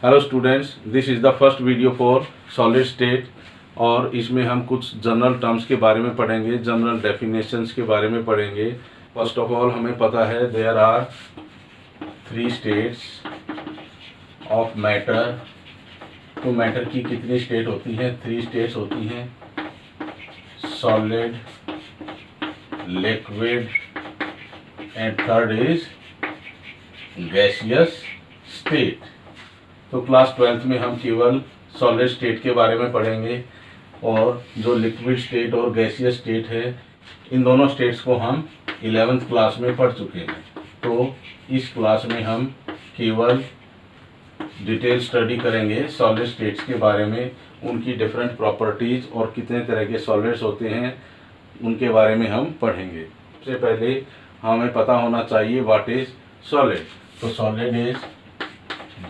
Hello students, this is the first video for solid state और इसमें हम कुछ जनरल टर्म्स के बारे में पढ़ेंगे, जनरल डेफिनेशंस के बारे में पढ़ेंगे। फर्स्ट ऑफ ऑल हमें पता है there are 3 states of matter. तो मैटर की कितनी स्टेट होती हैं? 3 स्टेट्स होती हैं, solid, liquid and third is gaseous state. तो क्लास 12th में हम केवल सॉलिड स्टेट के बारे में पढ़ेंगे और जो लिक्विड स्टेट और गैसियस स्टेट है, इन दोनों स्टेट्स को हम 11th क्लास में पढ़ चुके हैं। तो इस क्लास में हम केवल डिटेल स्टडी करेंगे सॉलिड स्टेट्स के बारे में, उनकी डिफरेंट प्रॉपर्टीज़ और कितने तरह के सॉलिड्स होते हैं उनके बारे में हम पढ़ेंगे। सबसे पहले हमें पता होना चाहिए व्हाट इज सॉलिड। तो solid is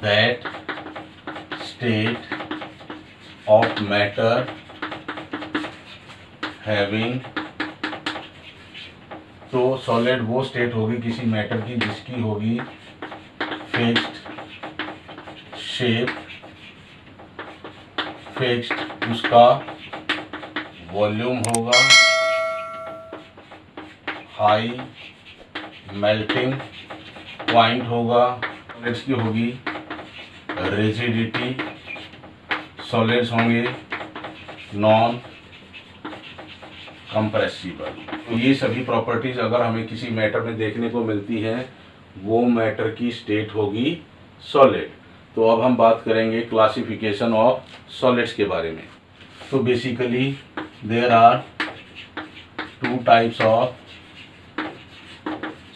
that state of matter having. तो सॉलिड वो स्टेट होगी किसी मैटर की जिसकी होगी फिक्स्ड शेप, फिक्स्ड उसका वॉल्यूम होगा, हाई मेल्टिंग पॉइंट होगा, सॉलिड्स की होगी रिजिडिटी, सॉलिड्स होंगे नॉन कंप्रेसिबल। तो ये सभी प्रॉपर्टीज अगर हमें किसी मैटर में देखने को मिलती है, वो मैटर की स्टेट होगी सॉलिड। तो अब हम बात करेंगे क्लासिफिकेशन ऑफ सॉलिड्स के बारे में। तो basically there are 2 types of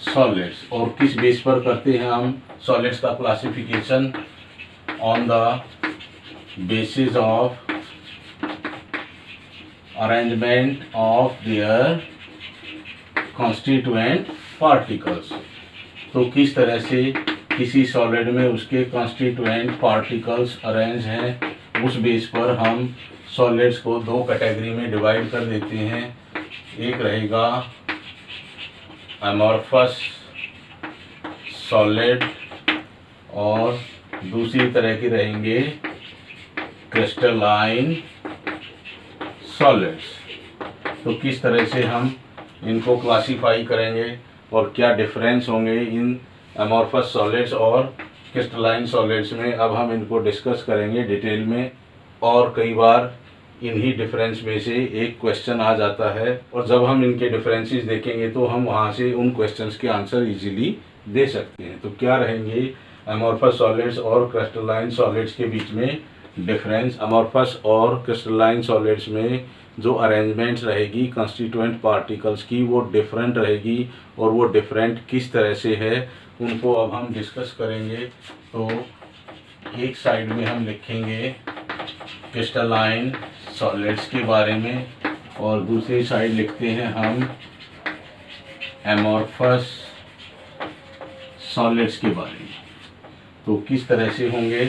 solids. और किस बेस पर करते हैं हम सॉलिड्स का classification? On the basis of arrangement of their constituent particles. तो किस तरह से किसी सॉलिड में उसके कॉन्स्टिट्यूएंट पार्टिकल्स अरेंज हैं, उस बेस पर हम सॉलिड्स को 2 कैटेगरी में डिवाइड कर देते हैं। एक रहेगा अमॉर्फस सॉलिड और दूसरी तरह की रहेंगे क्रिस्टलाइन सॉलिड्स। तो किस तरह से हम इनको क्लासीफाई करेंगे और क्या डिफरेंस होंगे इन अमॉर्फस सॉलिड्स और क्रिस्टलाइन सॉलिड्स में, अब हम इनको डिस्कस करेंगे डिटेल में। और कई बार इन्हीं डिफरेंस में से एक क्वेश्चन आ जाता है और जब हम इनके डिफरेंसेस देखेंगे तो हम वहाँ से उन क्वेश्चंस के आंसर इजीली दे सकते हैं। तो क्या रहेंगे अमॉर्फस सॉलिड्स और क्रिस्टलाइन सॉलिड्स के बीच में डिफरेंस? अमॉर्फस और क्रिस्टलाइन सॉलिड्स में जो अरेंजमेंट्स रहेगी कंस्टिट्यूएंट पार्टिकल्स की, वो डिफरेंट रहेगी और वो डिफरेंट किस तरह से है उनको अब हम डिस्कस करेंगे। तो एक साइड में हम लिखेंगे क्रिस्टलाइन सॉलिड्स के बारे में और दूसरी साइड लिखते हैं हम अमॉर्फस सॉलिड्स के बारे में। तो किस तरह से होंगे?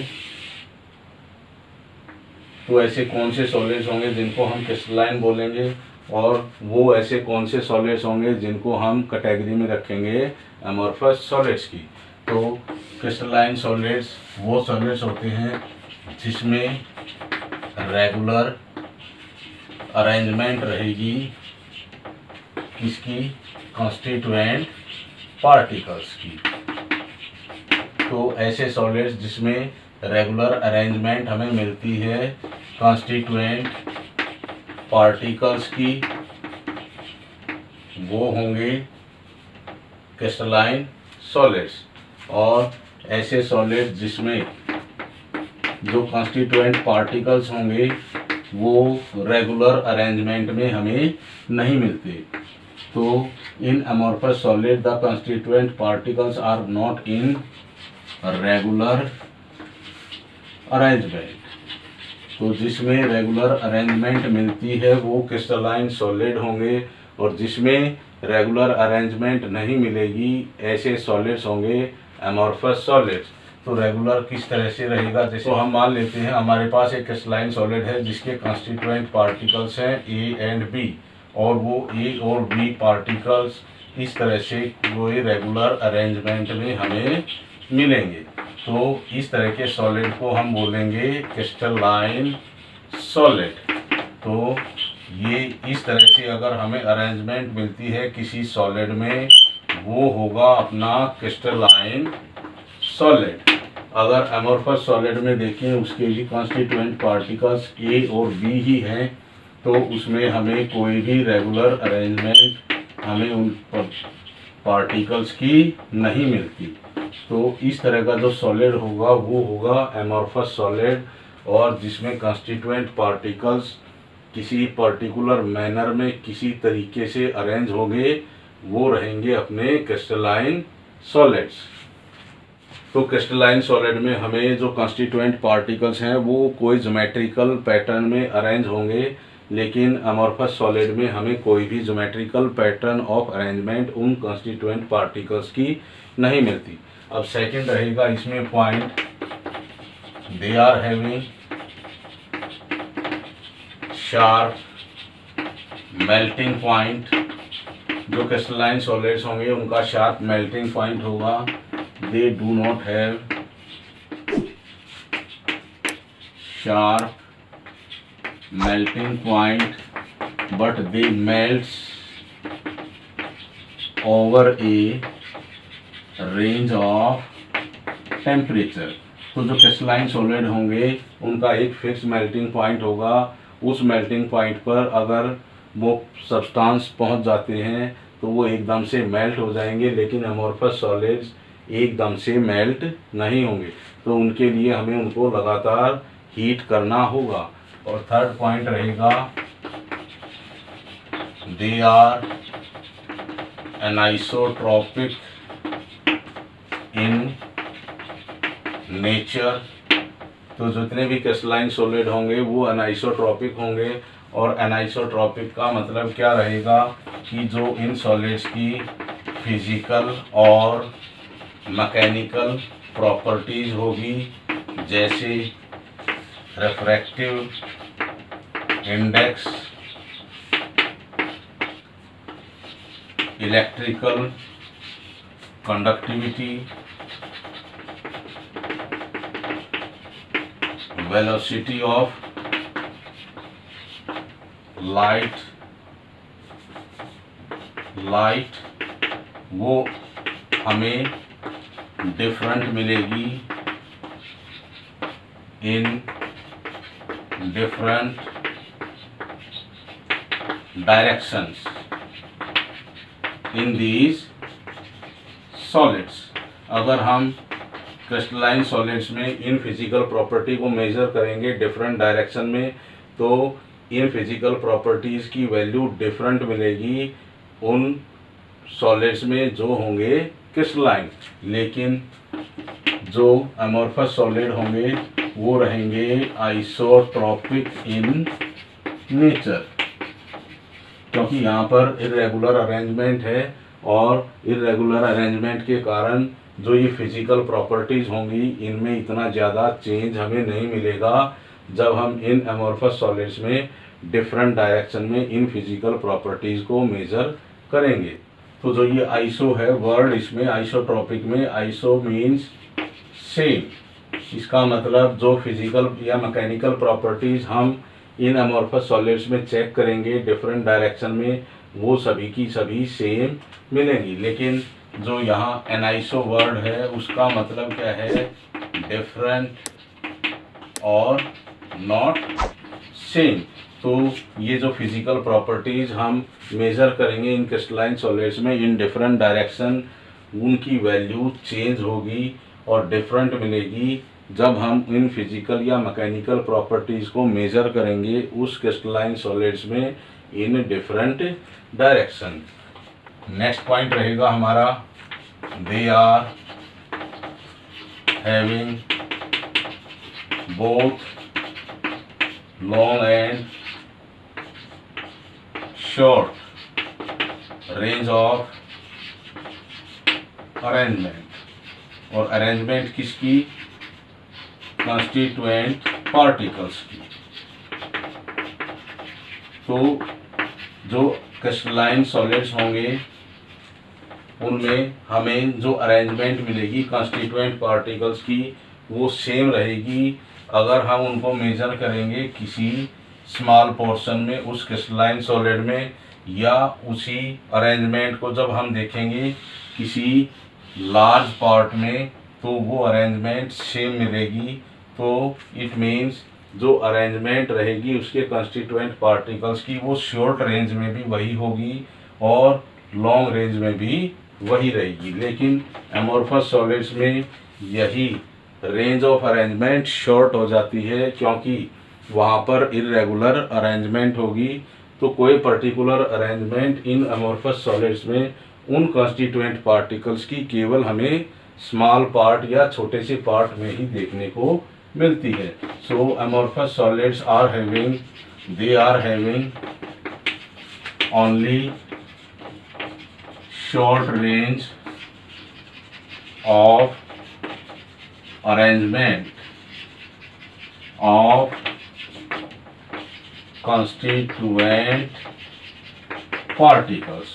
तो ऐसे कौन से सॉलिड्स होंगे जिनको हम क्रिस्टलाइन बोलेंगे और वो ऐसे कौन से सॉलिड्स होंगे जिनको हम कैटेगरी में रखेंगे अमॉर्फस सॉलिड्स की? तो क्रिस्टलाइन सॉलिड्स वो सॉलिड्स होते हैं जिसमें रेगुलर अरेंजमेंट रहेगी किसकी? कॉन्स्टिट्यूएंट पार्टिकल्स की। तो ऐसे सॉलिड्स जिसमें रेगुलर अरेंजमेंट हमें मिलती है कॉन्स्टिट्यूएंट पार्टिकल्स की, वो होंगे क्रिस्टलाइन सॉलिड्स। और ऐसे सॉलिड्स जिसमें जो कॉन्स्टिट्यूएंट पार्टिकल्स होंगे वो रेगुलर अरेंजमेंट में हमें नहीं मिलते। तो in amorphous solid the constituent particles are not in regular arrangement. तो जिसमें रेगुलर अरेंजमेंट मिलती है वो क्रिस्टलाइन सॉलिड होंगे और जिसमें रेगुलर अरेंजमेंट नहीं मिलेगी ऐसे सॉलिड्स होंगे अमॉर्फस सॉलिड्स। तो रेगुलर किस तरह से रहेगा? जैसे हम मान लेते हैं हमारे पास एक क्रिस्टलाइन सॉलिड है जिसके कॉन्स्टिट्यूएंट पार्टिकल्स हैं ए एंड बी, और वो ए और बी पार्टिकल्स इस तरह से वो रेगुलर अरेंजमेंट में हमें मिलेंगे। तो इस तरह के सॉलिड को हम बोलेंगे क्रिस्टलाइन सॉलिड। तो ये इस तरह से अगर हमें अरेंजमेंट मिलती है किसी सॉलिड में, वो होगा अपना क्रिस्टलाइन सॉलिड। अगर अमोर्फस सॉलिड में देखें उसके भी कॉन्स्टिट्यूएंट पार्टिकल्स ए और बी ही हैं, तो उसमें हमें कोई भी रेगुलर अरेंजमेंट हमें उन पार्टिकल्स की नहीं मिलती। तो इस तरह का जो सॉलिड होगा वो होगा अमोर्फस सॉलिड, और जिसमें कॉन्स्टिट्यूएंट पार्टिकल्स किसी पर्टिकुलर मैनर में किसी तरीके से अरेंज होंगे, वो रहेंगे अपने क्रिस्टलाइन सॉलिड्स। तो क्रिस्टलाइन सॉलिड में हमें जो कॉन्स्टिट्यूएंट पार्टिकल्स हैं वो कोई ज्योमेट्रिकल पैटर्न में अरेंज होंगे, लेकिन अमोर्फस सॉलिड में हमें कोई भी ज्योमेट्रिकल पैटर्न ऑफ अरेंजमेंट उन कॉन्स्टिट्यूएंट पार्टिकल्स की नहीं मिलती। अब सेकंड रहेगा इसमें point, they are having sharp melting point. जो क्रिस्टलाइन सॉलिड्स होंगे उनका शार्प मेल्टिंग पॉइंट होगा। They do not have sharp melting point, but they melts over a range of temperature। तो जो क्रिस्टलाइन सॉलिड होंगे उनका एक फिक्स मेल्टिंग पॉइंट होगा। उस मेल्टिंग पॉइंट पर अगर वो सब्सटेंस पहुंच जाते हैं तो वो एकदम से मेल्ट हो जाएंगे, लेकिन अमोर्फस सॉलिड्स एकदम से मेल्ट नहीं होंगे, तो उनके लिए हमें उनको लगातार हीट करना होगा। और थर्ड पॉइंट रहेगा, they are anisotropic in nature. तो जितने भी क्रिस्टलाइन सॉलिड होंगे वो एनाइसोट्रॉपिक होंगे। और एनाइसोट्रॉपिक का मतलब क्या रहेगा कि जो इन सॉलिड्स की फिजिकल और मैकेनिकल प्रॉपर्टीज होगी, जैसे refractive index, electrical conductivity, velocity of light, वो हमें डिफरेंट मिलेगी in different directions in these solids. अगर हम क्रिस्टलाइन सॉलिड्स में इन फिजिकल प्रॉपर्टी को मेजर करेंगे डिफरेंट डायरेक्शन में, तो इन फिजिकल प्रॉपर्टीज़ की वैल्यू डिफरेंट मिलेगी उन सॉलिड्स में जो होंगे क्रिस्टलाइन, लेकिन जो अमोर्फस सॉलिड होंगे वो रहेंगे आइसोट्रॉपिक इन नेचर, क्योंकि यहाँ पर इरेगुलर अरेंजमेंट है, और इरेगुलर अरेंजमेंट के कारण जो ये फिजिकल प्रॉपर्टीज़ होंगी इनमें इतना ज़्यादा चेंज हमें नहीं मिलेगा जब हम इन अमोर्फस सॉलिड्स में डिफरेंट डायरेक्शन में इन फिजिकल प्रॉपर्टीज़ को मेज़र करेंगे। तो जो ये आइसो है वर्ड, इसमें आइसोट्रॉपिक में आइसो मीन्स सेम, इसका मतलब जो फिजिकल या मैकेनिकल प्रॉपर्टीज़ हम इन अमोर्फस सॉलिड्स में चेक करेंगे डिफरेंट डायरेक्शन में, वो सभी की सभी सेम मिलेंगी। लेकिन जो यहाँ एनाइसो वर्ड है उसका मतलब क्या है, डिफरेंट और नॉट सेम। तो ये जो फिजिकल प्रॉपर्टीज़ हम मेज़र करेंगे इन क्रिस्टलाइन सॉलिड्स में इन डिफरेंट डायरेक्शन, उनकी वैल्यू चेंज होगी और डिफरेंट मिलेगी जब हम इन फिजिकल या मैकेनिकल प्रॉपर्टीज़ को मेज़र करेंगे उस क्रिस्टलाइन सॉलिड्स में in different direction. Next point रहेगा हमारा, they are having both long and short range of arrangement. और अरेंजमेंट किसकी, कॉन्स्टिट्यूएंट पार्टिकल्स की। तो जो क्रिस्टलाइन सॉलिड्स होंगे उनमें हमें जो अरेंजमेंट मिलेगी कंस्टिट्यूएंट पार्टिकल्स की वो सेम रहेगी अगर हम उनको मेजर करेंगे किसी स्मॉल पोर्शन में उस क्रिस्टलाइन सॉलिड में, या उसी अरेंजमेंट को जब हम देखेंगे किसी लार्ज पार्ट में तो वो अरेंजमेंट सेम मिलेगी। तो इट मीन्स जो अरेंजमेंट रहेगी उसके कंस्टिट्यूएंट पार्टिकल्स की वो शॉर्ट रेंज में भी वही होगी और लॉन्ग रेंज में भी वही रहेगी। लेकिन एमोर्फस सॉलिड्स में यही रेंज ऑफ अरेंजमेंट शॉर्ट हो जाती है क्योंकि वहाँ पर इरेगुलर अरेंजमेंट होगी। तो कोई पर्टिकुलर अरेंजमेंट इन एमोर्फस सॉलिड्स में उन कंस्टिट्यूएंट पार्टिकल्स की केवल हमें स्मॉल पार्ट या छोटे से पार्ट में ही देखने को मिलती है। So amorphous solids are having only short range of arrangement of constituent particles।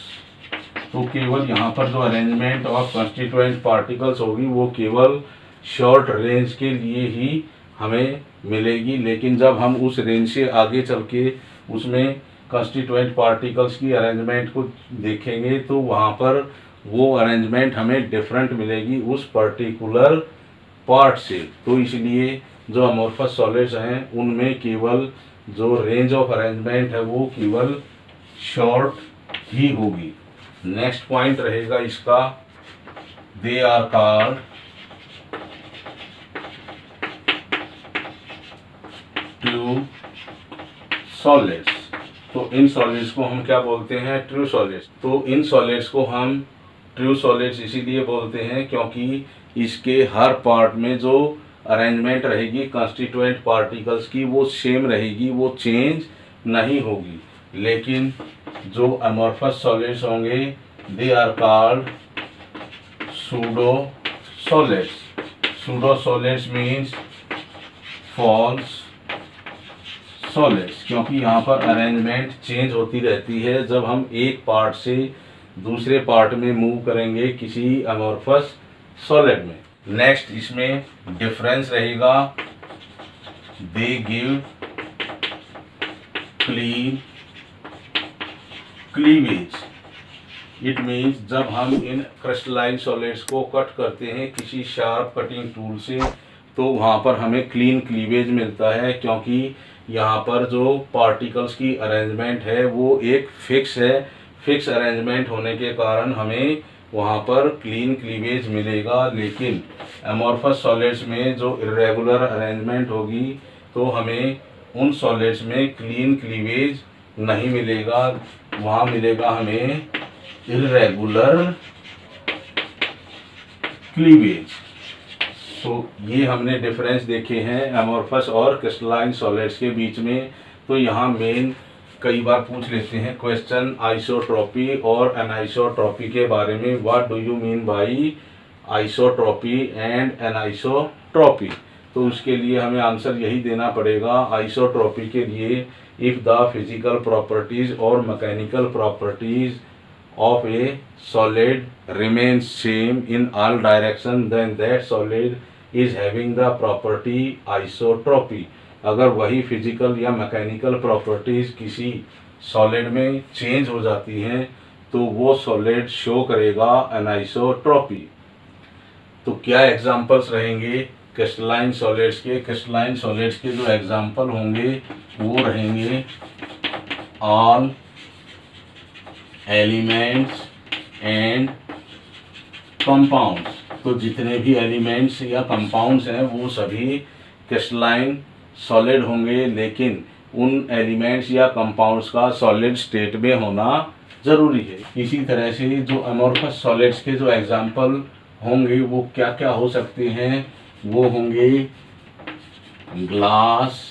तो केवल यहाँ पर जो अरेंजमेंट ऑफ कंस्टिट्यूएंट पार्टिकल्स होगी वो केवल शॉर्ट रेंज के लिए ही हमें मिलेगी। लेकिन जब हम उस रेंज से आगे चल के उसमें कंस्टिट्यूएंट पार्टिकल्स की अरेंजमेंट को देखेंगे तो वहाँ पर वो अरेंजमेंट हमें डिफरेंट मिलेगी उस पर्टिकुलर पार्ट से। तो इसलिए जो अमोर्फस सॉलिड्स हैं उनमें केवल जो रेंज ऑफ अरेंजमेंट है वो केवल शॉर्ट ही होगी। नेक्स्ट पॉइंट रहेगा इसका, they are called true solids. तो इन सॉलिड्स को हम क्या बोलते हैं? True solids. तो इन सॉलिड्स को हम ट्रू सॉलिड्स इसीलिए बोलते हैं क्योंकि इसके हर पार्ट में जो अरेंजमेंट रहेगी कंस्टिट्यूएंट पार्टिकल्स की वो सेम रहेगी, वो चेंज नहीं होगी। लेकिन जो अमोर्फस सॉलिड्स होंगे they are called pseudo solids. Pseudo solids means false solids, क्योंकि यहाँ पर अरेंजमेंट चेंज होती रहती है जब हम एक पार्ट से दूसरे पार्ट में मूव करेंगे किसी अमोर्फस सॉलिड में। नेक्स्ट इसमें डिफरेंस रहेगा, they give clean cleavage. It means जब हम इन क्रिस्टलाइन सॉलिड्स को कट करते हैं किसी शार्प कटिंग टूल से तो वहाँ पर हमें क्लीन क्लीवेज मिलता है क्योंकि यहाँ पर जो पार्टिकल्स की अरेंजमेंट है वो एक फिक्स है। फिक्स अरेंजमेंट होने के कारण हमें वहाँ पर क्लीन क्लीवेज मिलेगा। लेकिन एमोर्फस सॉलिड्स में जो इरेगुलर अरेंजमेंट होगी तो हमें उन सॉलिड्स में क्लीन क्लीवेज नहीं मिलेगा, वहाँ मिलेगा हमें इरेगुलर क्लीवेज। तो ये हमने डिफरेंस देखे हैं एमोर्फस और क्रिस्टलाइन सॉलिड्स के बीच में। तो यहाँ मेन कई बार पूछ लेते हैं क्वेश्चन आइसोट्रॉपी और एनाइसोट्रॉपी के बारे में। What do you mean by isotropy and anisotropy? तो उसके लिए हमें आंसर यही देना पड़ेगा। आइसोट्रॉपी के लिए इफ़ द फिजिकल प्रॉपर्टीज और mechanical properties of a solid remains same in all direction, then that solid is having the property isotropy। अगर वही फिजिकल या मैकेनिकल प्रॉपर्टीज किसी सॉलिड में चेंज हो जाती हैं तो वो सॉलिड शो करेगा एनाइसोट्रॉपी। तो क्या एग्जांपल्स रहेंगे क्रिस्टलाइन सॉलिड्स के? क्रिस्टलाइन सॉलिड्स के जो एग्जांपल होंगे वो रहेंगे ऑल एलिमेंट्स एंड कंपाउंड्स। तो जितने भी एलिमेंट्स या कंपाउंड्स हैं वो सभी क्रिस्टलाइन सॉलिड होंगे, लेकिन उन एलिमेंट्स या कंपाउंड्स का सॉलिड स्टेट में होना ज़रूरी है। इसी तरह से जो अमोर्फस सॉलिड्स के जो एग्जांपल होंगे वो क्या क्या हो सकते हैं? वो होंगे ग्लास,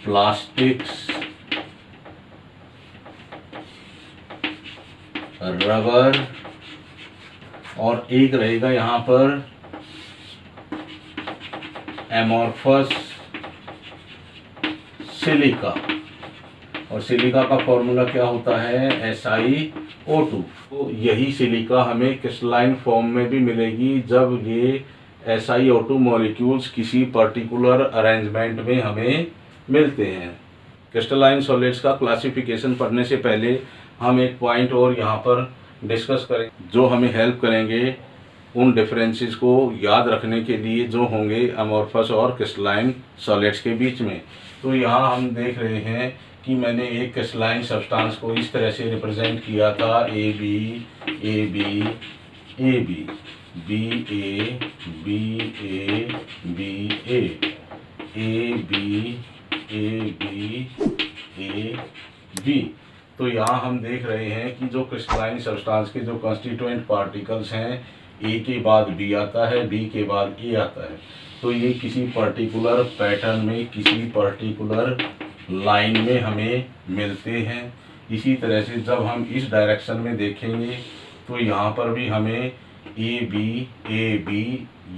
प्लास्टिक्स, रबर, और एक रहेगा यहाँ पर एमोर्फस सिलिका। और सिलिका का फॉर्मूला क्या होता है? SiO4। O2। तो यही सिलिका हमें क्रिस्टलाइन फॉर्म में भी मिलेगी जब ये SiO2 मॉलिक्यूल्स किसी पर्टिकुलर अरेंजमेंट में हमें मिलते हैं। क्रिस्टलाइन सॉलिड्स का क्लासिफिकेशन पढ़ने से पहले हम एक पॉइंट और यहाँ पर डिस्कस करें जो हमें हेल्प करेंगे उन डिफरेंसेस को याद रखने के लिए जो होंगे अमोर्फस और क्रिस्टलाइन सॉलिड्स के बीच में। तो यहाँ हम देख रहे हैं कि मैंने एक क्रिस्टलाइन सब्सटेंस को इस तरह से रिप्रेजेंट किया था AB AB AB BA BA BA AB AB AB। तो यहाँ हम देख रहे हैं कि जो क्रिस्टलाइन सब्सटेंस के जो कॉन्स्टिट्यूएंट पार्टिकल्स हैं, A के बाद B आता है, B के बाद A आता है। तो ये किसी पर्टिकुलर पैटर्न में किसी पर्टिकुलर लाइन में हमें मिलते हैं। इसी तरह से जब हम इस डायरेक्शन में देखेंगे तो यहाँ पर भी हमें AB AB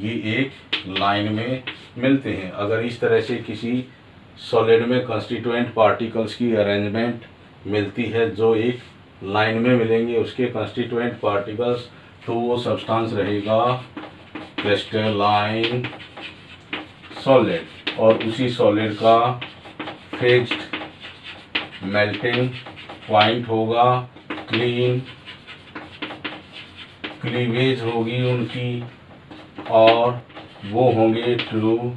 ये एक लाइन में मिलते हैं। अगर इस तरह से किसी सॉलिड में कंस्टिट्यूएंट पार्टिकल्स की अरेंजमेंट मिलती है जो एक लाइन में मिलेंगे उसके कंस्टिट्यूएंट पार्टिकल्स, तो वो सब्सटेंस रहेगा क्रिस्टलाइन सॉलिड। और उसी सॉलिड का फिक्स्ड मेल्टिंग पॉइंट होगा, क्लीन क्लीवेज होगी उनकी, और वो होंगे ट्रू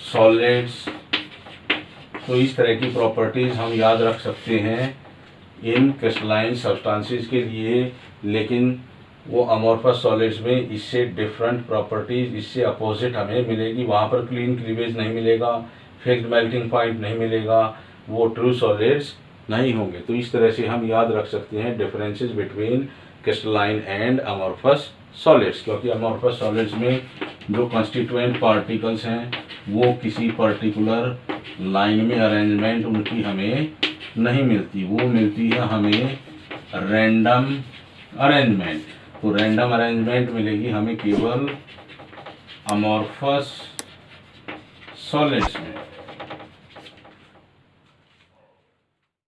सॉलिड्स। तो इस तरह की प्रॉपर्टीज़ हम याद रख सकते हैं इन क्रिस्टलाइन सब्सटेंसेस के लिए, लेकिन वो अमोर्फस सॉलिड्स में इससे डिफरेंट प्रॉपर्टीज़, इससे अपोजिट हमें मिलेगी। वहाँ पर क्लीन क्लीवेज नहीं मिलेगा, फिक्स्ड मेल्टिंग पॉइंट नहीं मिलेगा, वो ट्रू सॉलिड्स नहीं होंगे। तो इस तरह से हम याद रख सकते हैं differences between crystalline and amorphous solids, क्योंकि अमोर्फस सॉलिड्स में जो कंस्टिट्यूएंट पार्टिकल्स हैं वो किसी पर्टिकुलर लाइन में अरेंजमेंट उनकी हमें नहीं मिलती, वो मिलती है हमें रैंडम अरेंजमेंट। तो रैंडम अरेंजमेंट मिलेगी हमें केवल अमोर्फस सॉलिड्स में।